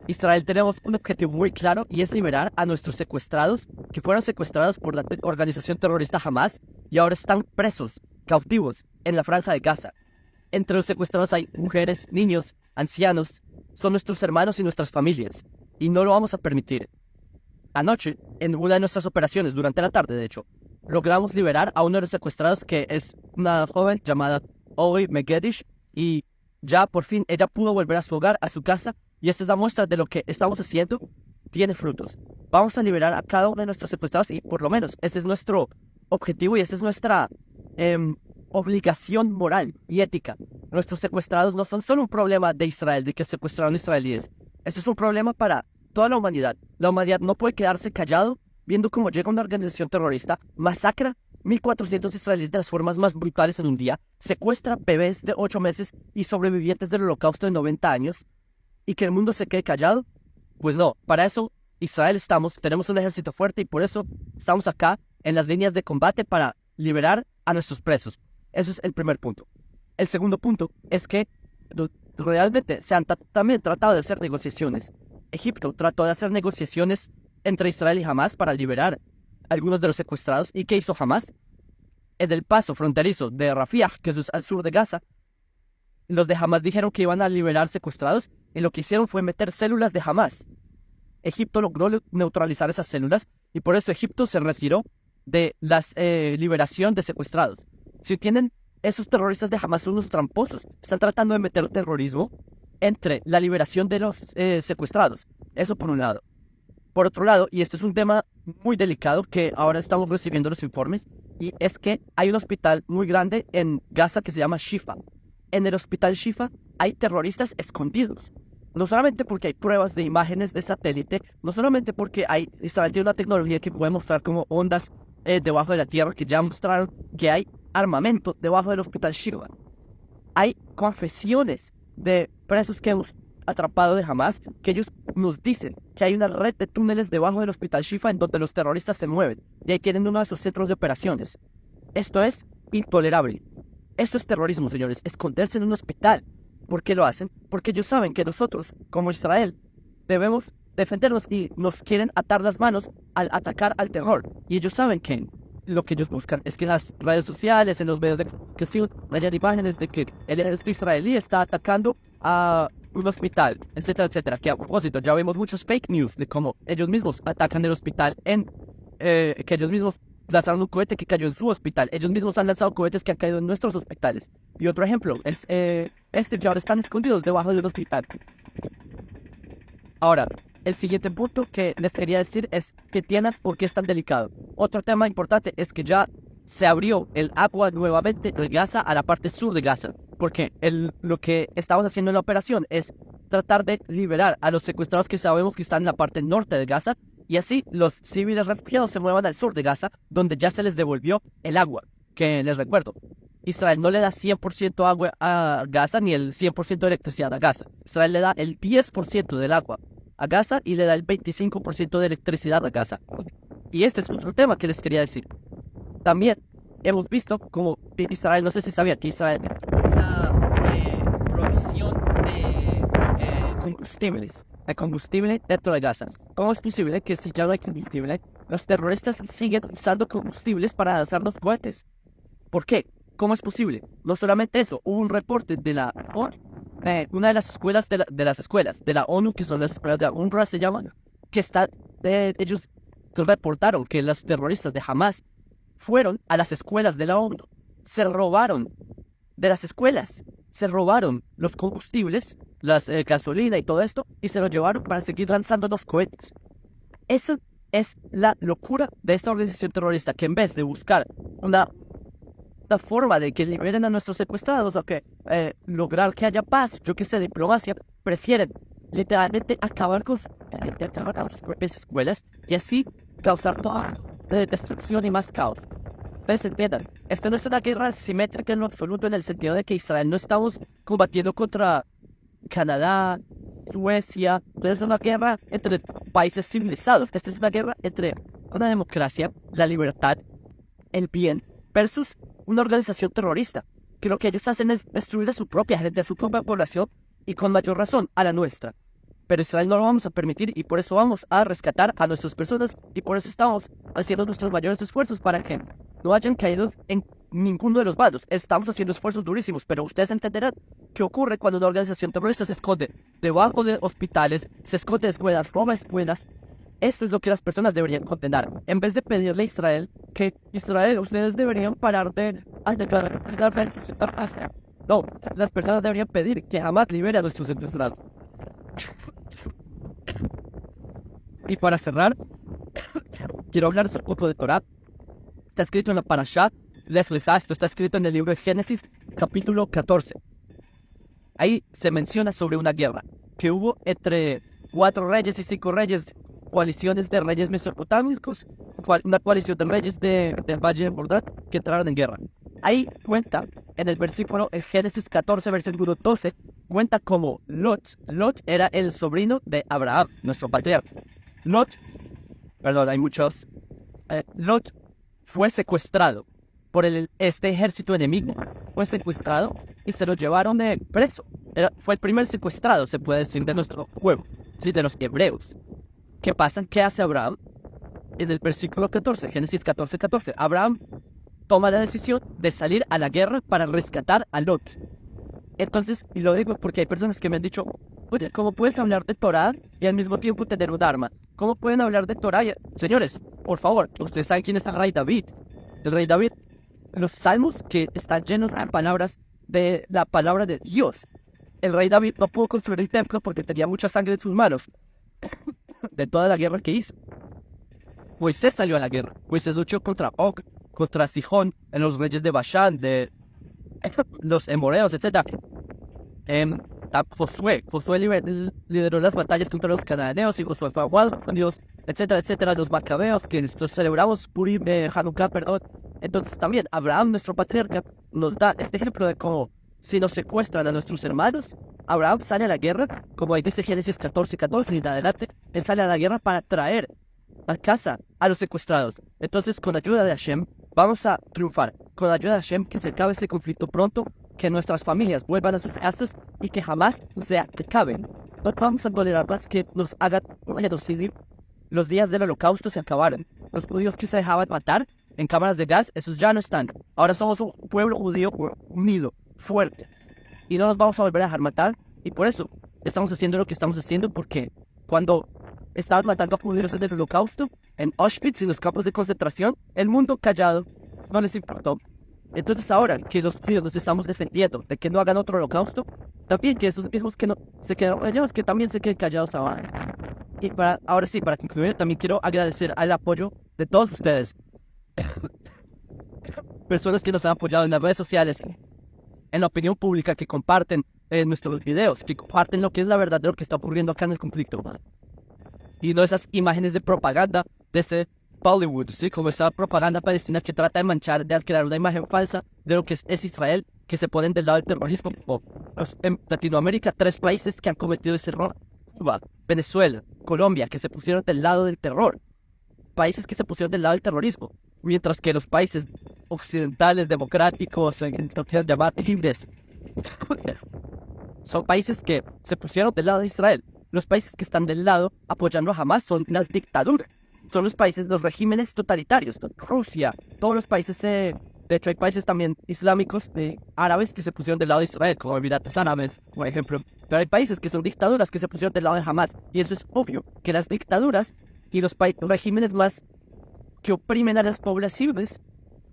Israel tenemos un objetivo muy claro y es liberar a nuestros secuestrados que fueron secuestrados por la organización terrorista Hamas y ahora están presos, cautivos, en la franja de Gaza. Entre los secuestrados hay mujeres, niños, ancianos, son nuestros hermanos y nuestras familias, y no lo vamos a permitir. Anoche, en una de nuestras operaciones, durante la tarde de hecho, logramos liberar a uno de los secuestrados que es una joven llamada Oli Megedish y ya por fin ella pudo volver a su hogar, a su casa, y esta es la muestra de lo que estamos haciendo tiene frutos. Vamos a liberar a cada uno de nuestros secuestrados y por lo menos ese es nuestro objetivo y esa es nuestra obligación moral y ética. Nuestros secuestrados no son solo un problema de Israel, de que secuestraron israelíes. Este es un problema para toda la humanidad. La humanidad no puede quedarse callado viendo cómo llega una organización terrorista, masacra 1.400 israelíes de las formas más brutales en un día, secuestra bebés de 8 meses y sobrevivientes del holocausto de 90 años, y que el mundo se quede callado. Pues no, para eso Israel tenemos un ejército fuerte y por eso estamos acá en las líneas de combate para liberar a nuestros presos. Ese es el primer punto. El segundo punto es que realmente se han también tratado de hacer negociaciones. Egipto trató de hacer negociaciones entre Israel y Hamas para liberar a algunos de los secuestrados. ¿Y qué hizo Hamas? En el paso fronterizo de Rafah, que es al sur de Gaza, los de Hamas dijeron que iban a liberar secuestrados y lo que hicieron fue meter células de Hamas. Egipto logró neutralizar esas células y por eso Egipto se retiró de la liberación de secuestrados. Si entienden, esos terroristas de Hamas son unos tramposos. Están tratando de meter terrorismo entre la liberación de los secuestrados. Eso por un lado. Por otro lado, y este es un tema muy delicado que ahora estamos recibiendo los informes, y es que hay un hospital muy grande en Gaza que se llama Shifa. En el hospital Shifa hay terroristas escondidos. No solamente porque hay pruebas de imágenes de satélite, no solamente porque Israel tiene una tecnología que puede mostrar como ondas debajo de la tierra que ya mostraron que hay armamento debajo del hospital Shifa. Hay confesiones de presos que hemos atrapado de Hamas, que ellos nos dicen que hay una red de túneles debajo del hospital Shifa en donde los terroristas se mueven, y ahí tienen uno de esos centros de operaciones. Esto es intolerable. Esto es terrorismo, señores, esconderse en un hospital. ¿Por qué lo hacen? Porque ellos saben que nosotros, como Israel, debemos defendernos y nos quieren atar las manos al atacar al terror. Y ellos saben que lo que ellos buscan es que en las redes sociales, en los medios de comunicación, hayan imágenes de que el ejército israelí está atacando a un hospital, etcétera, etcétera. Que a propósito, ya vemos muchos fake news de cómo ellos mismos atacan el hospital que ellos mismos lanzaron un cohete que cayó en su hospital. Ellos mismos han lanzado cohetes que han caído en nuestros hospitales. Y otro ejemplo es que ahora están escondidos debajo del hospital. Ahora, el siguiente punto que les quería decir es que entiendan por qué es tan delicado. Otro tema importante es que ya se abrió el agua nuevamente de Gaza a la parte sur de Gaza. Porque lo que estamos haciendo en la operación es tratar de liberar a los secuestrados que sabemos que están en la parte norte de Gaza. Y así los civiles refugiados se muevan al sur de Gaza, donde ya se les devolvió el agua. Que les recuerdo, Israel no le da 100% agua a Gaza ni el 100% de electricidad a Gaza. Israel le da el 10% del agua a Gaza y le da el 25% de electricidad a Gaza. Y este es otro tema que les quería decir. También hemos visto como Israel, no sé si sabía que Israel una provisión de combustibles. De combustible dentro de Gaza. ¿Cómo es posible que si ya no hay combustible, los terroristas siguen usando combustibles para lanzarnos cohetes? ¿Por qué? ¿Cómo es posible? No solamente eso, hubo un reporte de la ONU, una de las escuelas de la ONU, que son las escuelas de la UNRWA se llaman, que ellos reportaron que los terroristas de Hamas fueron a las escuelas de la ONU, se robaron de las escuelas, se robaron los combustibles, las gasolina y todo esto, y se lo llevaron para seguir lanzando los cohetes. Esa es la locura de esta organización terrorista, que en vez de buscar una forma de que liberen a nuestros secuestrados o que lograr que haya paz, yo que sé, diplomacia, prefieren literalmente acabar con sus propias escuelas y así causar toda destrucción y más caos. Ustedes entiendan, esto no es una guerra simétrica en lo absoluto, en el sentido de que Israel no estamos combatiendo contra Canadá, Suecia. Esta es una guerra entre países civilizados. Esta es una guerra entre una democracia, la libertad, el bien, versus una organización terrorista, que lo que ellos hacen es destruir a su propia gente, a su propia población, y con mayor razón a la nuestra. Pero Israel no lo vamos a permitir y por eso vamos a rescatar a nuestras personas y por eso estamos haciendo nuestros mayores esfuerzos para que no hayan caído en ninguno de los bandos. Estamos haciendo esfuerzos durísimos, pero ustedes entenderán qué ocurre cuando una organización terrorista se esconde debajo de hospitales, se esconde de escuelas, roba escuelas. Esto es lo que las personas deberían condenar. En vez de pedirle a Israel que Israel, ustedes deberían parar de declarar la organización terrorista. No, las personas deberían pedir que jamás libere a nuestros secuestrados. Y para cerrar, quiero hablarles un poco de Torah. Está escrito en la Parashat Lech Lecha. Esto está escrito en el libro de Génesis, capítulo 14. Ahí se menciona sobre una guerra que hubo entre 4 reyes y 5 reyes, coaliciones de reyes mesopotámicos, una coalición de reyes del Valle de Jordán que entraron en guerra. Ahí cuenta, en el versículo, en Génesis 14, versículo 12, cuenta como Lot era el sobrino de Abraham, nuestro patriarca. Lot fue secuestrado por este ejército enemigo. Fue secuestrado y se lo llevaron de preso. Fue el primer secuestrado, se puede decir, de nuestro pueblo, ¿sí? De los hebreos. ¿Qué pasa? ¿Qué hace Abraham? En el versículo 14, Génesis 14, Abraham toma la decisión de salir a la guerra para rescatar a Lot. Entonces, y lo digo porque hay personas que me han dicho, oye, ¿cómo puedes hablar de Torah y al mismo tiempo tener un arma? ¿Cómo pueden hablar de Torah? Señores, por favor, ustedes saben quién es el rey David. El rey David, los salmos que están llenos de palabras de la palabra de Dios. El rey David no pudo construir el templo porque tenía mucha sangre en sus manos de toda la guerra que hizo. Moisés salió a la guerra. Moisés luchó contra Og, contra Sihón, en los reyes de Bashán, de los emoreos, etc. Josué lideró las batallas contra los cananeos y Josué fue aguado con Dios, etcétera, los macabeos, que celebramos Purim, Hanukkah, perdón. Entonces también Abraham, nuestro patriarca, nos da este ejemplo de cómo si nos secuestran a nuestros hermanos, Abraham sale a la guerra, como dice Génesis 14 y en adelante, él sale a la guerra para traer a casa a los secuestrados. Entonces, con ayuda de Hashem, vamos a triunfar. Con ayuda de Hashem, que se acabe este conflicto pronto, que nuestras familias vuelvan a sus casas y que jamás se acaben. No vamos a tolerar más que nos hagan un genocidio. Los días del holocausto se acabaron. Los judíos que se dejaban matar en cámaras de gas, esos ya no están. Ahora somos un pueblo judío unido, fuerte. Y no nos vamos a volver a dejar matar. Y por eso estamos haciendo lo que estamos haciendo, porque cuando estaban matando a judíos en el holocausto, en Auschwitz y en los campos de concentración, el mundo callado, no les importó. Entonces ahora que los judíos nos estamos defendiendo de que no hagan otro holocausto, también que esos mismos que no se quedaron callados, que también se queden callados ahora. Y ahora sí, para concluir, también quiero agradecer al apoyo de todos ustedes. Personas que nos han apoyado en las redes sociales, en la opinión pública, que comparten nuestros videos, que comparten lo que es la verdad de lo que está ocurriendo acá en el conflicto. Y no esas imágenes de propaganda de ese Bollywood, ¿sí? Como esa propaganda palestina que trata de manchar, de crear una imagen falsa de lo que es Israel, que se ponen del lado del terrorismo. En Latinoamérica, 3 países que han cometido ese error: Cuba, Venezuela, Colombia, que se pusieron del lado del terror. Países que se pusieron del lado del terrorismo. Mientras que los países occidentales, democráticos, lo que llamar libres, son países que se pusieron del lado de Israel. Los países que están del lado apoyando a Hamas son las dictaduras. Son los países, los regímenes totalitarios. Rusia, todos los países, de hecho hay países también islámicos, árabes, que se pusieron del lado de Israel, como Emiratos Árabes, por ejemplo. Pero hay países que son dictaduras que se pusieron del lado de Hamas. Y eso es obvio, que las dictaduras y los regímenes más que oprimen a las poblaciones,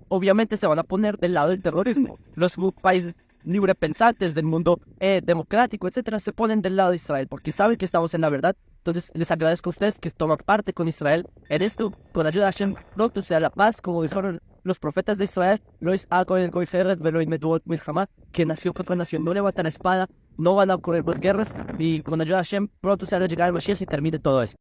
obviamente se van a poner del lado del terrorismo. Los países librepensantes del mundo democrático, etcétera, se ponen del lado de Israel porque saben que estamos en la verdad. Entonces les agradezco a ustedes que toman parte con Israel en esto. Con ayuda de Hashem pronto sea la paz, como dijeron los profetas de Israel: Lois hago el goyeret veloy meduot milhamá, que nació contra nación, no levantan espada, no van a ocurrir más guerras, y con ayuda de Hashem pronto se hará llegar el Mashiach y termine todo esto.